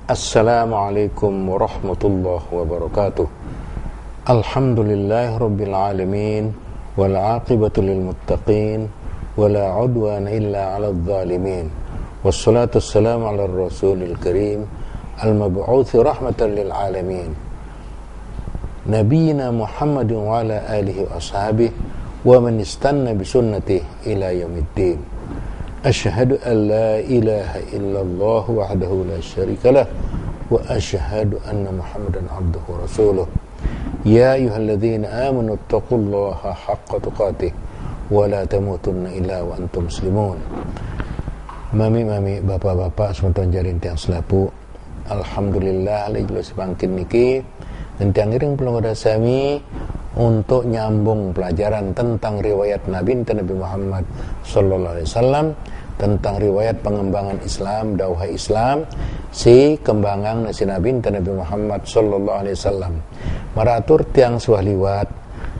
Assalamualaikum warahmatullahi wabarakatuh. Alhamdulillahi rabbil alamin, wal aqibatu lil muttaqin, wala udwana illa 'alal zalimin. Wassalatu wassalamu 'alar rasulil karim, al mab'uts rahmatan lil alamin. Nabiyina Muhammadin wa ala alihi wa ashabihi wa man istanna bi sunnatihi ila yaumiddin. Asyhadu an la ilaha illallah wahdahu la syarika lah wa asyhadu anna Muhammadan abduhu wa rasuluh. Ya ayyuhalladzina amanu taqullaha haqqa tuqatih wa la tamutunna illa wa antum muslimun. Mami, bapak-bapak, semonton jaring tiang selapu. Alhamdulillah lagi bangkin niki tentang iring pelongoda sami untuk nyambung pelajaran tentang riwayat Nabi Muhammad sallallahu alaihi wasallam, tentang riwayat pengembangan Islam, dakwah Islam, si kembangan nasi Nabi Muhammad sallallahu alaihi wasallam. Maratur tiang suah liwat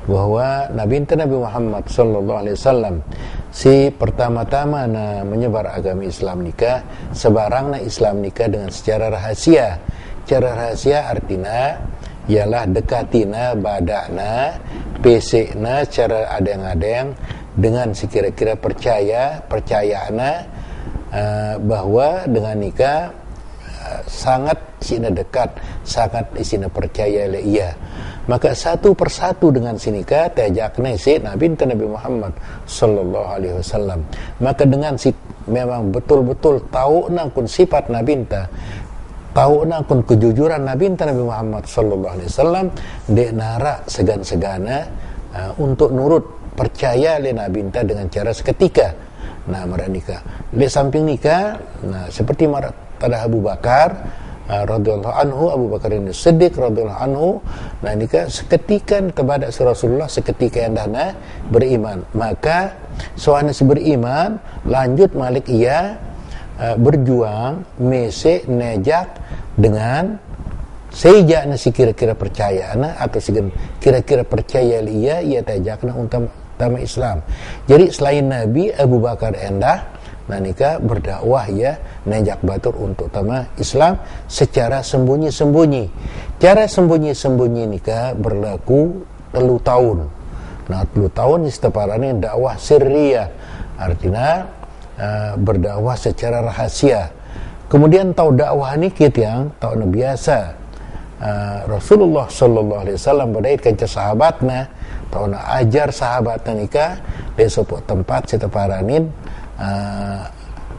bahwa Nabi Muhammad sallallahu alaihi wasallam si pertama-tama na menyebar agama Islam nikah, sebarang na Islam nikah dengan secara rahasia. Cara rahasia artinya ialah dekatina badakna pesekna cara adeng-adeng dengan sekira-kira percayaana bahwa dengan nikah sangat sina dekat, sangat sina percaya le ia. Maka satu persatu dengan si nikah tajakna si Nabi Muhammad sallallahu alaihi wasallam. Maka dengan si memang betul-betul tahu nangkun sifat Nabi tahu nakun kejujuran Nabi Muhammad sallallahu alaihi wasallam, dek nara segan-segana untuk nurut percaya le Nabi dengan cara seketika. Nah, mara nikah. Le samping nikah, nah seperti mara tada Abu Bakar radhiyallahu anhu, Abu Bakar ini Siddiq radhiyallahu anhu, nah nikah seketika kepada Rasulullah, seketika yang dana beriman. Maka soalnya si beriman lanjut malik ia berjuang mesek nejak dengan sejak nasi kira-kira percaya atau kira-kira percaya ia tajakna untuk utama Islam. Jadi selain Nabi, Abu Bakar endah nah nikah berdakwah ya nejak batur untuk utama Islam secara sembunyi-sembunyi. Cara sembunyi-sembunyi nikah berlaku 3 tahun. Nah 3 tahun istiparane dakwah sirriyah, artinya berdakwah secara rahasia. Kemudian tahu dakwah ni yang tahu biasa Rasulullah sallallahu alaihi wasallam berdaitkan ke sahabatnya, tahu nak ajar sahabatnya nikah di sebuah tempat seteparanin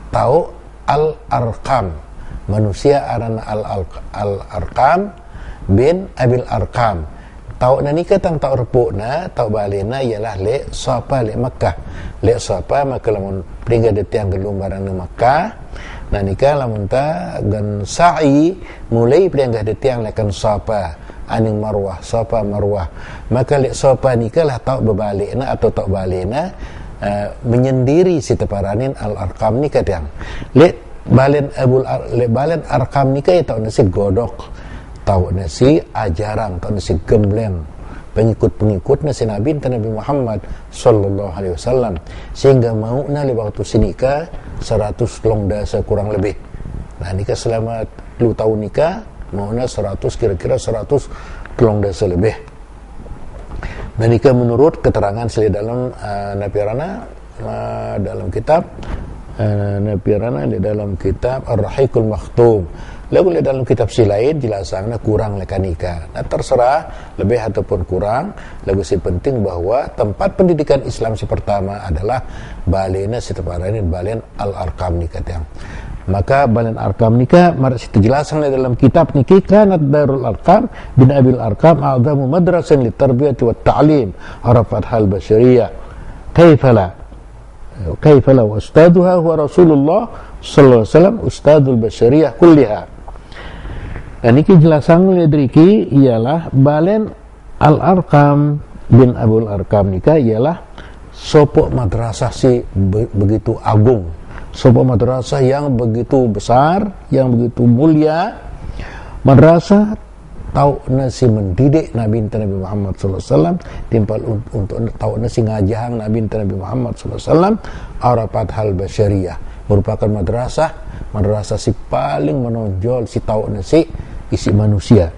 tahu Al-Arqam, manusia arana Al-Arqam bin Abil Arqam. Tahu na nikah tang tahu repukna, tahu balena ialah le Safa le Makkah. Le Safa maka lamun peringga detiang gelumbaran na Makkah. Nah nikah lamun ta gan sa'i mulai peringga detiang lekan Safa aning Marwah, Safa Marwah. Maka le Safa nikah lah tahu bebalena atau tahu balena menyendiri si teparanin Al-Arqam nikah tiang. Le balen balen Arqam nikah ya tahu nasi godok. Tahu nasi ajaran, tahu nasi gembleng pengikut-pengikut nasi Nabi Muhammad sallallahu alaihi wasallam, sehingga mau na le waktu sinika 100 long dasa kurang lebih. Nah nikah selama 10 tahun nikah mau na 100 kira-kira 100 long dasa lebih. Dan nikah menurut keterangan seli dalam Napirana dalam kitab Napirana di dalam kitab Ar-Rahiqul Makhtum. Lalu dalam kitab si lain jelasannya kurang leka nikah. Nah terserah lebih ataupun kurang. Lalu si penting bahwa tempat pendidikan Islam si pertama adalah balena si teparanin balen Al-Arqam nikah tiang. Maka balen Arqam nikah mari si jelasan dalam kitab niki kanat Darul Arqam bin Abil Arqam a'zamu madrasan li tarbiyati wat ta'lim arafat hal basyariyah. Kaifala wa ustaduha huwa Rasulullah sallallahu alaihi wasallam ustadul basyariyah kulliha. Dan ini jelasan ledriki ialah balen Al-Arqam bin Abul Arqam nikah ialah sopok madrasah si begitu agung, sopok madrasah yang begitu besar, yang begitu mulia, madrasah tahu nasi mendidik Nabi Muhammad sallallahu alaihi wasallam, timpal untuk tahu nasi ngajahang Nabi Muhammad sallallahu alaihi wasallam arafat hal basyariyah, merupakan madrasah si paling menonjol si tahu si isi manusia.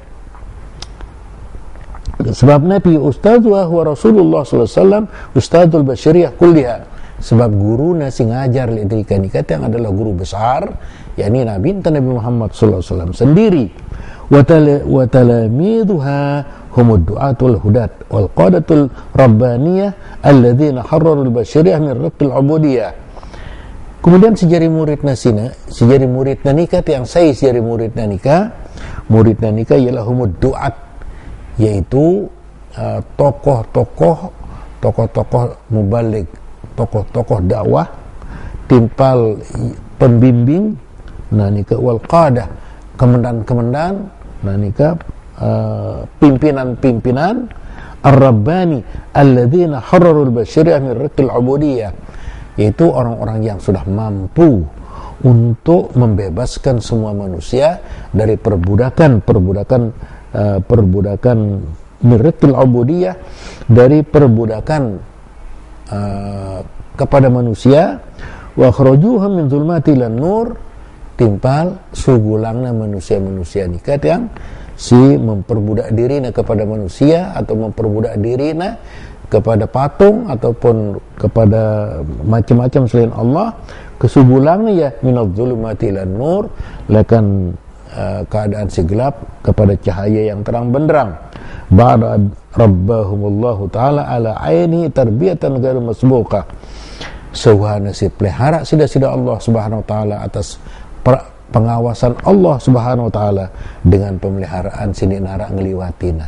Sebab Nabi Ustadzah wa Rasulullah sallallahu alaihi wasallam Ustadzul Basyariyah kulliha. Sebab guru nasi ngajar lidrika nikat yang adalah guru besar, yakni Nabi Muhammad sallallahu alaihi wasallam sendiri. Wa talamidhuha humud du'atul hudat wal qadatul rabbaniyah alladzina harrarul basyariyah min riqqil ubudiyah. Kemudian sejari murid nikat yang saya sejari murid nikah ialah humud du'at, yaitu tokoh-tokoh mubalik, tokoh-tokoh dakwah, timpal pembimbing, wal qadah, kemendan, pimpinan ar-rabbani alladzina harrarul basyariyah min riqqil ubudiyah, yaitu orang-orang yang sudah mampu untuk membebaskan semua manusia dari perbudakan mirqil ubudiyah, dari perbudakan kepada manusia, wa akhrajuhum min zulmati lan nur, timpal sugulangna manusia-manusia nikat yang si memperbudak dirina kepada manusia atau memperbudak dirina kepada patung ataupun kepada macam-macam selain Allah, kesugulangna ya minadz zulumati lan nur, lakan keadaan si gelap kepada cahaya yang terang benderang. Ba'da rabbahumullahu ta'ala ala aini tarbiyatan ghairu masbuqah, seuhana si pelihara sida-sida Allah subhanahu wa ta'ala atas pengawasan Allah subhanahu wa ta'ala dengan pemeliharaan sininara ngeliwatina.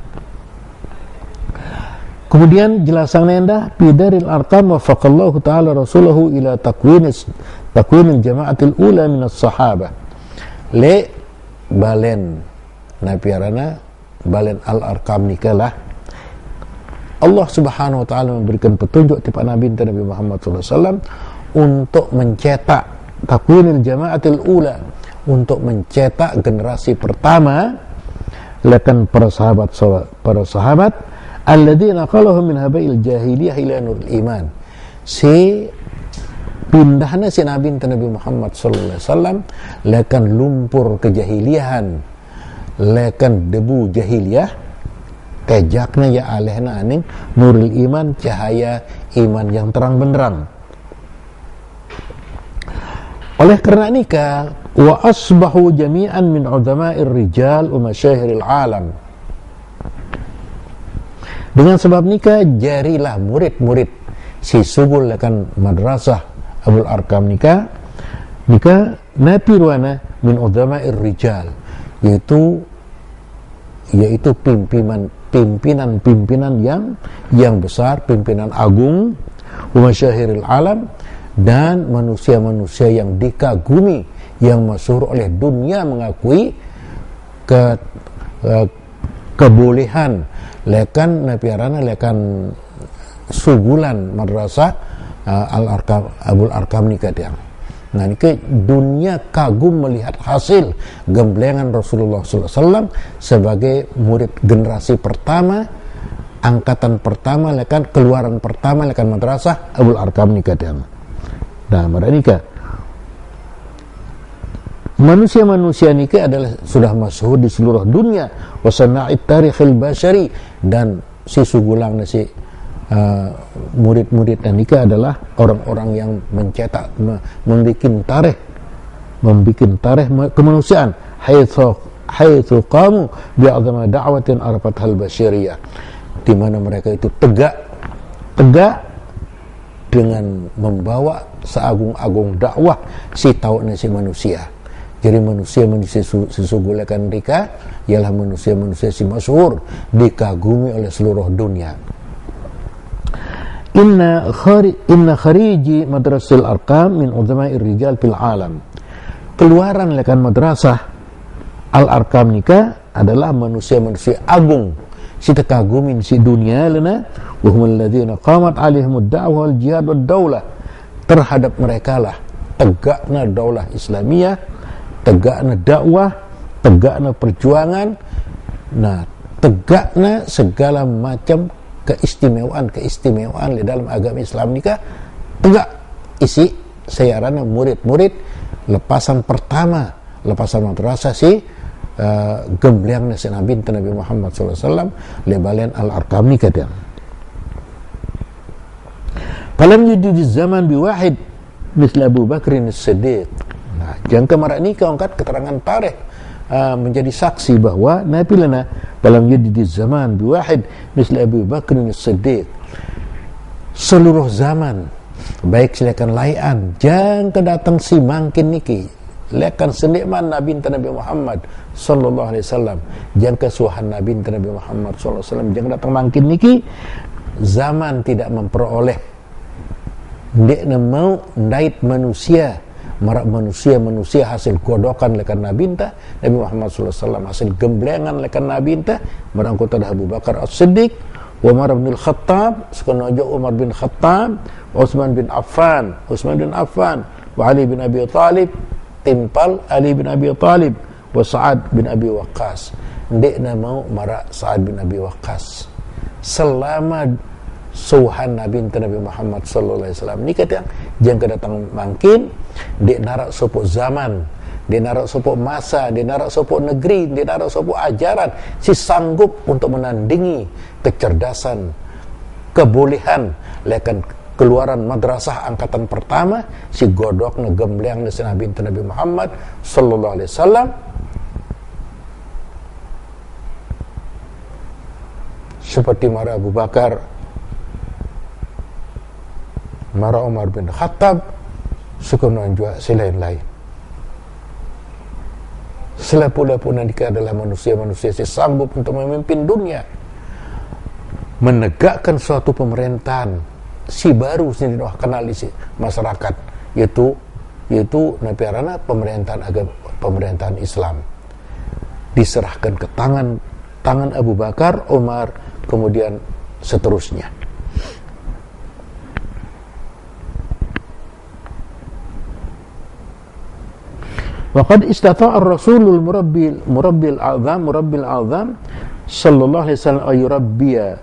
Kemudian jelasan nenda bidaril arqam wafaqallahu ta'ala rasulahu ila takwinil jama'atil ula minas sahabah. Le balen napiarana balen al-arqam nikalah Allah subhanahu wa ta'ala memberikan petunjuk kepada Nabi Muhammad SAW untuk mencetak takwinil jama'atil ula, untuk mencetak generasi pertama lakan para sahabat alladzina qalahum min habail jahiliyah ila nurul iman, si pindahnya si Nabi Muhammad sallallahu alaihi wasallam lakan lumpur kejahiliahan, lakan debu jahiliyah, kejakna ya alehna aning nurul iman, cahaya iman yang terang benderang. Oleh karena nikah, wa asbahu jami'an min udhama'ir rijal wa masyahiril alam. Dengan sebab nikah, jarilah murid-murid si sugul akan madrasah Abul Arqam nikah napi ruana min udhama'ir rijal, yaitu pimpinan yang besar, pimpinan agung, wa masyahiril alam, dan manusia-manusia yang dikagumi, yang masyhur oleh dunia mengakui kebolehan lekan sugulan madrasah al-Arqam Abul Arqam nikah yang. Nah, ini dunia kagum melihat hasil gemblengan Rasulullah SAW sebagai murid generasi pertama, angkatan pertama, lekan keluaran pertama lekan madrasah Abul Arqam nikah yang. Nah, mereka manusia-manusia nikah adalah sudah masyhur di seluruh dunia, wasana'it tarikhil basyari, dan si sugulang si murid-murid nikah adalah orang-orang yang mencetak, membuat tarikh kemanusiaan, haitsu qamu bi'azama da'watin arafathal basyariyah, di mana mereka itu tegak dengan membawa seagung-agung dakwah si tauhid si manusia. Jadi manusia sesugulakan mereka ialah manusia-manusia si masyhur, dikagumi oleh seluruh dunia. Inna khariji madrasil arqam min udhama'ir rijal fil alam. Keluaran lekan madrasah al-arqam nikah adalah manusia-manusia agung, si tekagumin si dunia lana, wa humul ladzina qamat alaihimud da'wah wal jihad wad daulah. Terhadap mereka lah tegakna daulah Islamiyah, tegakna dakwah, tegakna perjuangan, nah tegakna segala macam keistimewaan di dalam agama Islam nikah, tegak isi sayarana murid-murid lepasan pertama, lepasan madrasah si gembliang nasi Nabi Muhammad SAW lebalen al-arkam ni kata. Falam yujid zaman biwahid misal Abu Bakr as-Siddiq. Nah, jangka marak ni kau angkat keterangan tarikh menjadi saksi bahwa Nabi lana dalam yujid zaman biwahid misal Abu Bakr as-Siddiq. Seluruh zaman baik silakan layan jangka datang si mangkin niki lekan senikman Nabi Muhammad sallallahu alaihi wasallam jangka suhan Nabi Muhammad sallallahu alaihi wasallam jangka datang mangkin niki zaman tidak memperoleh ndek mau ndait manusia marak manusia hasil godokan lekan Nabi Muhammad sallallahu alaihi wasallam hasil gemblengan lekan Nabi marang kota Abu Bakar As-Siddiq Umar bin Khattab sekonojo Umar bin Khattab Utsman bin Affan wa Ali bin Abi Thalib timpal Ali bin Abi Thalib wa Sa'ad bin Abi Waqqas ndek mau marak Sa'ad bin Abi Waqqas selama suhan Nabi Muhammad sallallahu alaihi wasallam ni kata jangka datang mangkin dek narak sopok zaman, dek narak sopok masa, dek narak sopok negeri, dek narak sopok ajaran si sanggup untuk menandingi kecerdasan kebolehan lekan keluaran madrasah angkatan pertama si godok negembliang nasi Nabi Muhammad sallallahu alaihi wasallam seperti mara Abu Bakar, mara Umar bin Khattab, sukunan juga selain lain. Selapun-lapun nikah adalah manusia-manusia yang sanggup untuk memimpin dunia, menegakkan suatu pemerintahan si baru sendiri kenal isi masyarakat, yaitu napiarana pemerintahan Islam diserahkan ke tangan Abu Bakar, Umar, kemudian seterusnya. Waqad istata'a ar-rasulul murabbil a'zam sallallahu alaihi wasallam ayurabbiya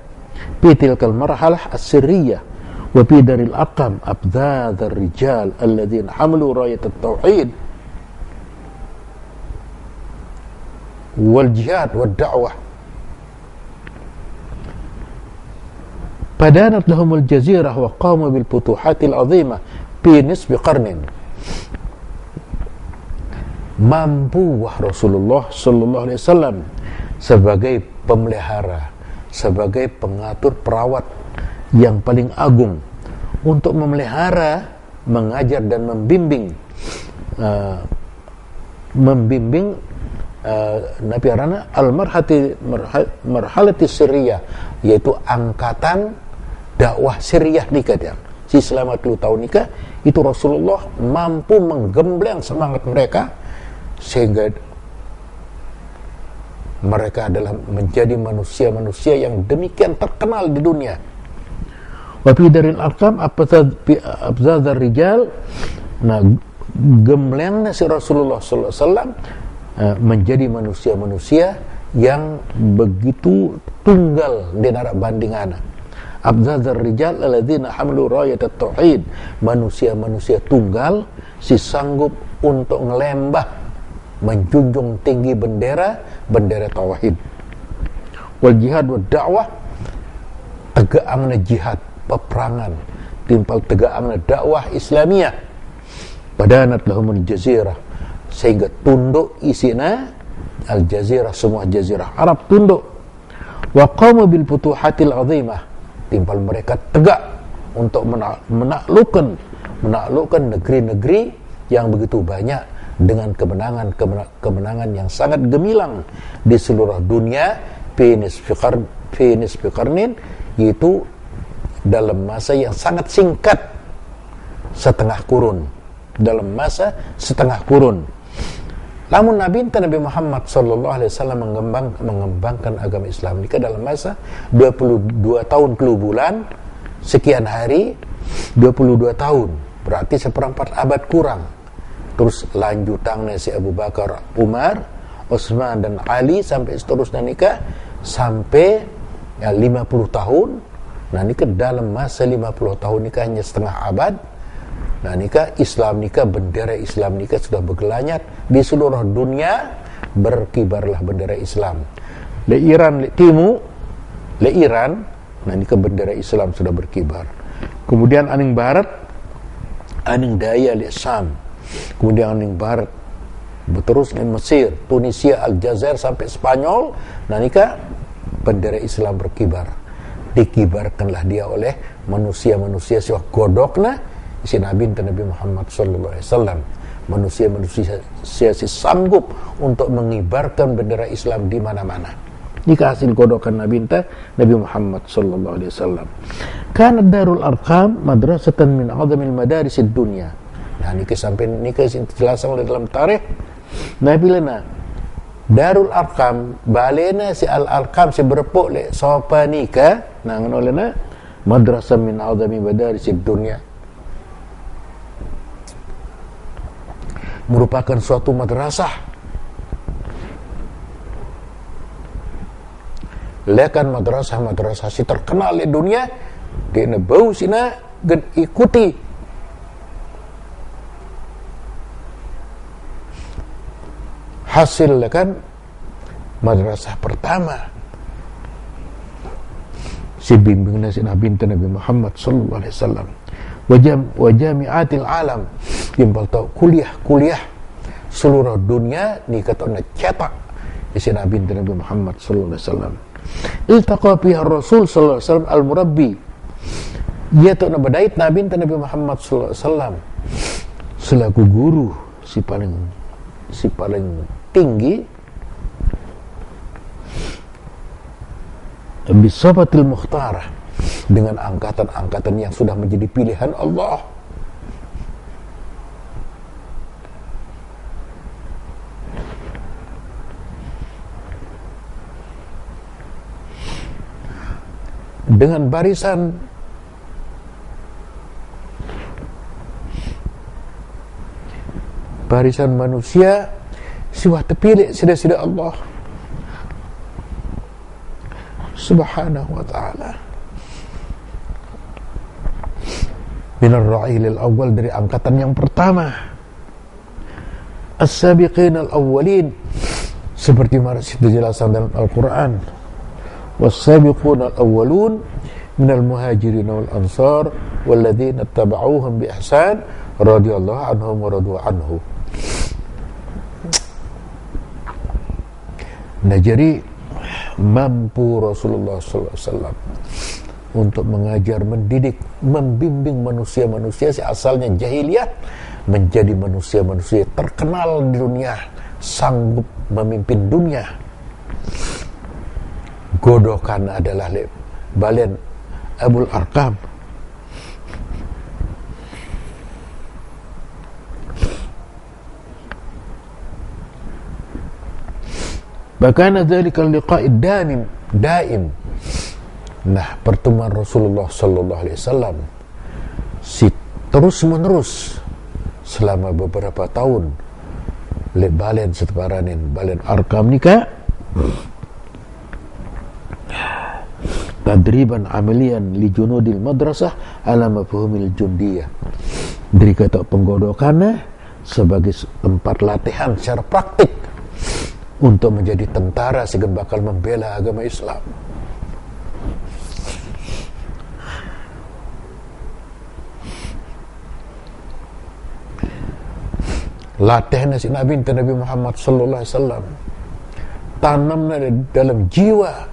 fi tilkal marhalah as-sirriyah wa fi daril aqam abdad ar-rijal alladhina hamalu rayat at-tauhid wal jihad wad da'wah padanat lahumul jazirah wa qamu bil futuhatil azimah fi nisbi qarnin. Mampu Rasulullah sallallahu alaihi wasallam sebagai pemelihara, sebagai pengatur perawat yang paling agung untuk memelihara, mengajar dan membimbing Nabi Arana marhalati Syriah, yaitu angkatan dakwah Syriah nikah dia. Si selama 2 tahun nikah itu Rasulullah mampu menggembleng semangat mereka sehingga mereka adalah menjadi manusia-manusia yang demikian terkenal di dunia. Wa fi daril arqam abzadzar rijal, nah gemblengnya si Rasulullah sallallahu alaihi wasallam menjadi manusia-manusia yang begitu tunggal di narak bandingana. Abzadzar rijal alladzina hamalu rayat at-tauhid, manusia-manusia tunggal si sanggup untuk ngelembah menjunjung tinggi bendera tauhid. Wal jihad wad da'wah, tegaknya jihad peperangan timpal tegaknya dakwah Islamiyah. Padanat lahumul jazirah, sehingga tunduk isina al jazirah, semua jazirah Arab tunduk. Wa qamu bil futuhatil azimah, timpal mereka tegak untuk menaklukkan negeri-negeri yang begitu banyak dengan kemenangan yang sangat gemilang di seluruh dunia. Finis fiqarnin, yaitu dalam masa yang sangat singkat, setengah kurun. Namun Nabi Muhammad sallallahu alaihi wasallam mengembangkan agama Islam ini dalam masa 22 tahun 10 bulan sekian hari, 22 tahun, berarti seperempat abad kurang. Terus lanjutannya si Abu Bakar, Umar, Utsman dan Ali sampai seterusnya nikah sampai 50 tahun. Nah nikah dalam masa 50 tahun nikah hanya setengah abad. Nah nikah Islam nikah, bendera Islam nikah sudah bergelanyat di seluruh dunia, berkibarlah bendera Islam. Le Iran, le Timu, le Iran, nah nikah bendera Islam sudah berkibar. Kemudian aning barat, aning daya le Sam. Kemudian aning barat berterus dengan Mesir, Tunisia, Aljazair sampai Spanyol. Nah nikah bendera Islam berkibar. Dikibarkanlah dia oleh manusia-manusia siwah godokna si Nabi Muhammad sallallahu alaihi wasallam. Manusia-manusia si sanggup untuk mengibarkan bendera Islam di mana-mana. Nikah hasil godokan Nabi Muhammad sallallahu alaihi wasallam. Kana Darul Arqam madrasatan min a'zamil madarisid dunya. Nah nikah sampai nikah dijelasan oleh dalam tarikh Nabi lena Darul Arqam balena si Al Arqam si berepuk le sopa nikah nangan olehna madrasah min a'zami madarisid dunya, merupakan suatu madrasah. Lekan madrasah si terkenal di dunia, di nebau sina gen ikuti. Hasil lekan madrasah pertama si bimbingna si Nabi Muhammad sallallahu alaihi wasallam. Wajami'atil alam, timbal tahu kuliah seluruh dunia ni katanya cetak isi Nabi Muhammad sallallahu alaihi wasallam. Iltaqa fiha Rasul sallallahu alaihi wasallam al-murabbi, dia tu nak berdait Nabi Muhammad sallallahu alaihi wasallam selaku guru si paling tinggi bisabatil mukhtarah, dengan angkatan-angkatan yang sudah menjadi pilihan Allah. Dengan barisan manusia siwah terpilih sida-sida Allah subhanahu wa ta'ala. Minar ra'ilil awal, dari angkatan yang pertama. As-sabiqin al-awwalin, seperti mana dijelasan dalam Al-Quran. Was-sabiqun al-awwalun minal muhajirin wal ansar walladzina taba'uhum bi ihsan radhiyallahu anhum wa radu anhu. Nah jadi mampu Rasulullah sallallahu alaihi wasallam untuk mengajar, mendidik, membimbing manusia-manusia si asalnya jahiliyah menjadi manusia-manusia terkenal di dunia, sanggup memimpin dunia. Godokan adalah balen Abul Arqam. Bahkan dzalika liqa'id daim. Nah, pertemuan Rasulullah sallallahu alaihi wasallam terus menerus selama beberapa tahun le balen seteparanin balen Arqam nikah tadriban amalian li junudil madrasah ala mafhumil jundiyah. Dari kata penggodokannya sebagai tempat latihan secara praktik untuk menjadi tentara sehingga bakal membela agama Islam. Latihan si Nabi Muhammad sallallahu alaihi wasallam tanamnya dalam jiwa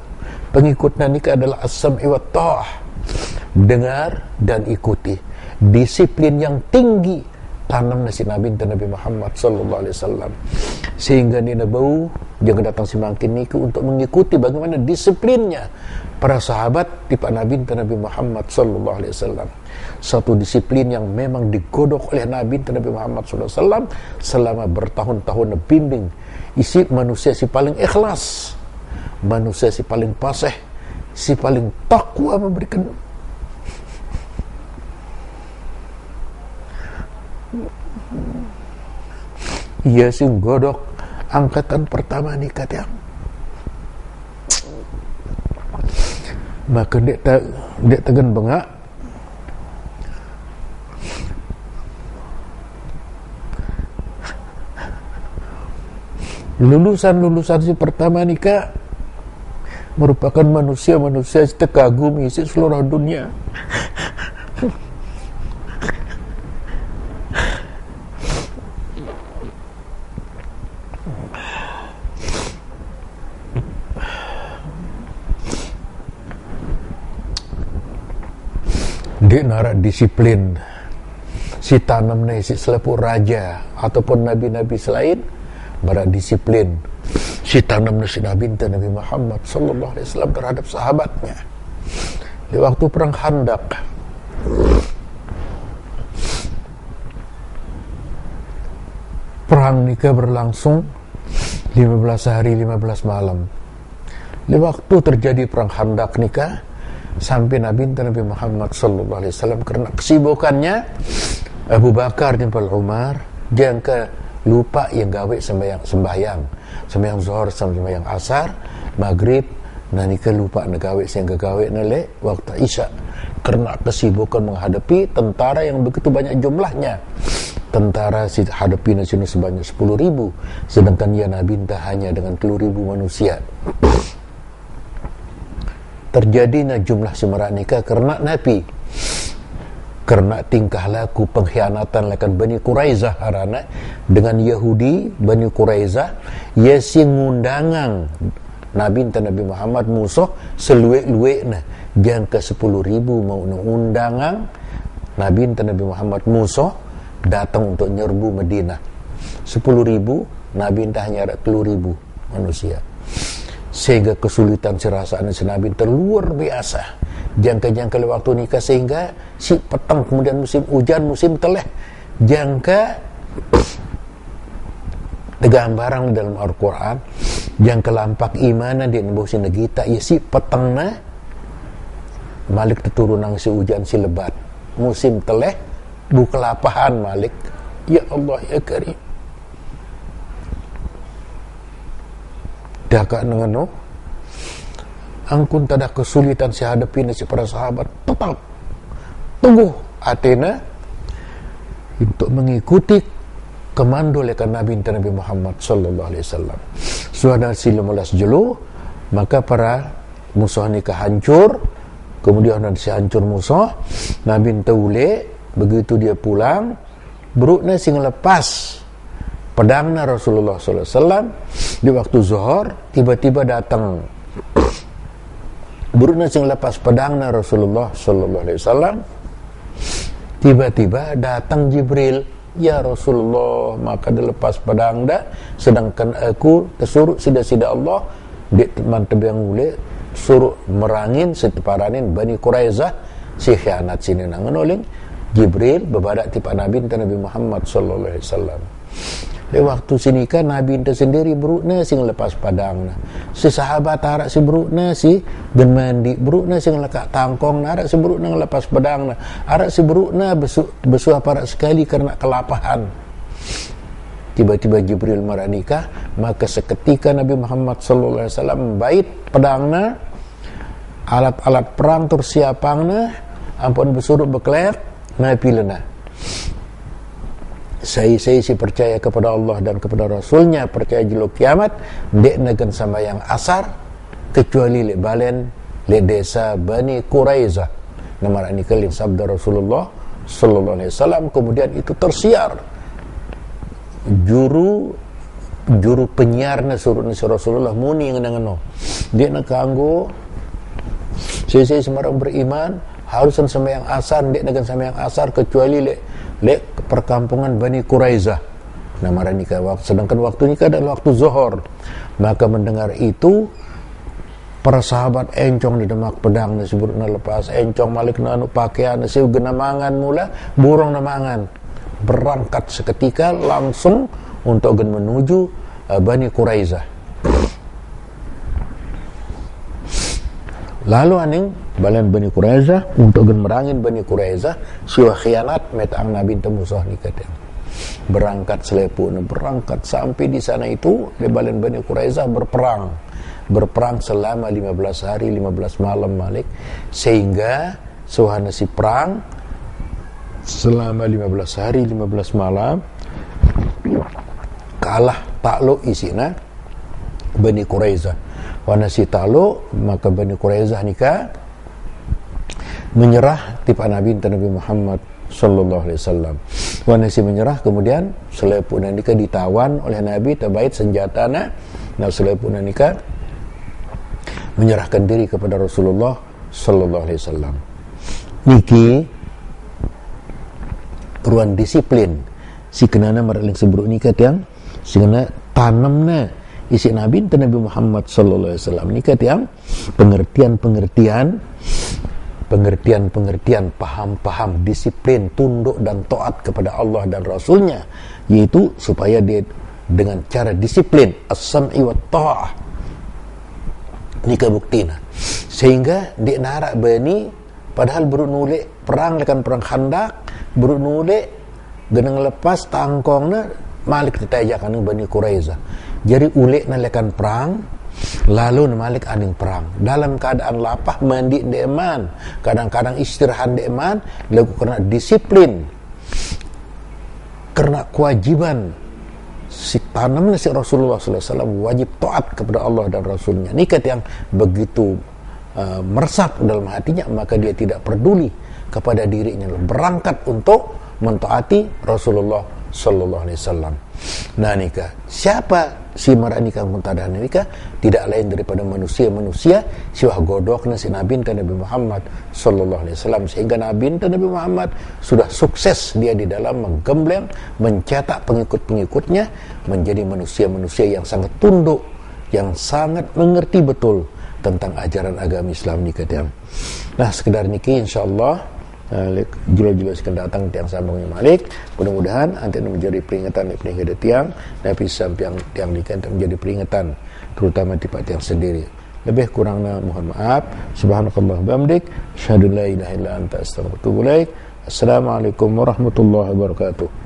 pengikutnya nikah adalah as-sam'i wa ta'ah, dengar dan ikuti. Disiplin yang tinggi tanamnya si Nabi Muhammad sallallahu alaihi wasallam, sehingga ni bau jangan datang si mangkin niku untuk mengikuti bagaimana disiplinnya para sahabat di Pak Nabi Muhammad sallallahu alaihi wasallam. Satu disiplin yang memang digodok oleh Nabi Muhammad sallallahu alaihi wasallam selama bertahun-tahun bimbing isi manusia si paling ikhlas, manusia si paling fasih, si paling takwa memberikan ia si godok angkatan pertama nikah tiang. Maka dek tegan bengak lulusan si pertama nikah merupakan manusia-manusia terkagumi di seluruh dunia. Dia narak disiplin si tanam si selaku raja ataupun nabi-nabi selain narak disiplin si tanam si Nabi Muhammad sallallahu alaihi wasallam terhadap sahabatnya di waktu perang Khandaq. Perang nikah berlangsung 15 hari 15 malam. Di waktu terjadi perang Khandaq nikah sampai Nabi Muhammad sallallahu alaihi wasallam karena kesibukannya Abu Bakar dan Umar jangan ke lupa yang gawe sembahyang zuhur sembahyang asar maghrib nanika lupa gawe sehingga gawe nele waktu isya karena kesibukan menghadapi tentara yang begitu banyak jumlahnya. Tentara hadapi nasional sebanyak 10.000 sedangkan ya Nabi hanya dengan 10.000 manusia. Terjadinya jumlah semerak nikah karena Nabi, karena tingkah laku pengkhianatan lakan Bani Quraizah harana dengan Yahudi Bani Quraizah ya sing ngundangan Nabi Muhammad musuh seluek-luekna jangan ke 10.000 mau undangan Nabi Muhammad musuh datang untuk nyerbu Madinah 10.000 Nabi hanya ada 10.000 manusia sehingga kesulitan serasaan Nabi terluar biasa jangka waktu nikah sehingga si petang kemudian musim hujan musim teleh jangka tegang barang dalam Al-Quran jangka lampak imanan di nembusi negita ya si petangna Malik keturunan si hujan si lebat musim teleh bukelapahan Malik ya Allah ya Karim daka nengano angkun tada kesulitan si hadapin si para sahabat tetap tunggu Athena untuk mengikuti komando lekan Nabi Muhammad sallallahu alaihi wasallam. Sudah si 15 julu maka para musuh nikah hancur kemudian si hancur musuh Nabi taule begitu dia pulang berukna sing lepas pedangna Rasulullah sallallahu alaihi wasallam di waktu zuhur tiba-tiba datang burukna sing lepas pedangna Rasulullah sallallahu alaihi wasallam tiba-tiba datang Jibril ya Rasulullah maka dilepas pedang dah sedangkan aku tersuruh sida-sida Allah di mantep yang mulai suruh merangin seteparanin Bani Quraizah si khianat sini nangan Jibril bebadak tipa Nabi Muhammad sallallahu alaihi wasallam. Di waktu sinika Nabi itu sendiri berukna sing lepas padang si sahabat harak si berukna si gen mandi berukna sing lekak tangkong harak si berukna lepas padang harak si berukna besuah parak sekali karena kelapahan. Tiba-tiba Jibril marah nikah maka seketika Nabi Muhammad sallallahu alaihi wasallam bait pedangna alat-alat perang tersiapangna ampun besuruk beklet Nabi lena saya si percaya kepada Allah dan kepada Rasulnya percaya jeluk kiamat dek negan sama yang asar kecuali le balen le desa Bani Quraizah nama ini kelin sabda Rasulullah sallallahu alaihi wasallam kemudian itu tersiar juru penyiarna suruh Rasulullah muni yang ngeno dia nak kanggo saya semarang beriman harusan sembahyang asar dek negan sembahyang asar kecuali le perkampungan Bani Quraizah nama nikah sedangkan waktu nikah adalah waktu zuhur maka mendengar itu para sahabat encong di demak pedang disebutna lepas encong Malik anu pakaian nasi genamangan mula burung namangan berangkat seketika langsung untuk menuju Bani Quraizah lalu aning balen Bani Quraizah untuk merangin Bani Quraizah siwa khianat metang Nabi temusuh nikah berangkat selepuk berangkat sampai di sana itu di balen Bani Quraizah berperang selama 15 hari 15 malam Malik sehingga suhana si perang selama 15 hari 15 malam kalah takluk isina Bani Quraizah. Wana si talo maka Bani Quraizah nikah menyerah tipa Nabi Muhammad sallallahu alaihi wasallam. Wana si menyerah, kemudian selepuna nikah ditawan oleh Nabi tabait senjatana. Nah selepuna nikah menyerahkan diri kepada Rasulullah sallallahu alaihi wasallam. Niki ruan disiplin si kenana maraling sebruk nikah tiang si kena tanamna isi Nabi Muhammad sallallahu alaihi wasallam nikah tiang pengertian paham disiplin tunduk dan taat kepada Allah dan Rasulnya, yaitu supaya dia dengan cara disiplin as-sam'i wa ta'ah nikah buktina sehingga dia narak bani padahal beruk nulik perang lekan perang Khandak beruk nulik geneng lepas tangkongna malik ditajakan Bani Quraizah. Jadi ulik na lekan perang lalu malik aning perang dalam keadaan lapah mandi deman, kadang-kadang istirahat deman, lalu karena disiplin, karena kewajiban si tanamnya si Rasulullah SAW wajib taat kepada Allah dan Rasulnya. Nikah yang begitu meresap dalam hatinya, maka dia tidak peduli kepada dirinya, berangkat untuk mentaati Rasulullah sallallahu alaihi wasallam. Nah nikah, siapa si mara nikah muntadah nikah? Tidak lain daripada manusia siwah godokna si Nabi Muhammad sallallahu alaihi wasallam, sehingga Nabi Muhammad sudah sukses dia di dalam menggembleng, mencetak pengikut-pengikutnya menjadi manusia-manusia yang sangat tunduk, yang sangat mengerti betul tentang ajaran agama Islam nikah tiang. Nah sekedar niki insyaallah jula-jula akan datang tiang sambungnya Malik, mudah-mudahan nanti menjadi peringatan tiang tapi sampai tiang nikah menjadi peringatan terutama tipe tiang sendiri. Lebih kurangnya mohon maaf. Subhanakallah bihamdik asyhadu an la ilaha illa anta astaghfiruka wa atubu ilaik. Assalamualaikum warahmatullahi wabarakatuh.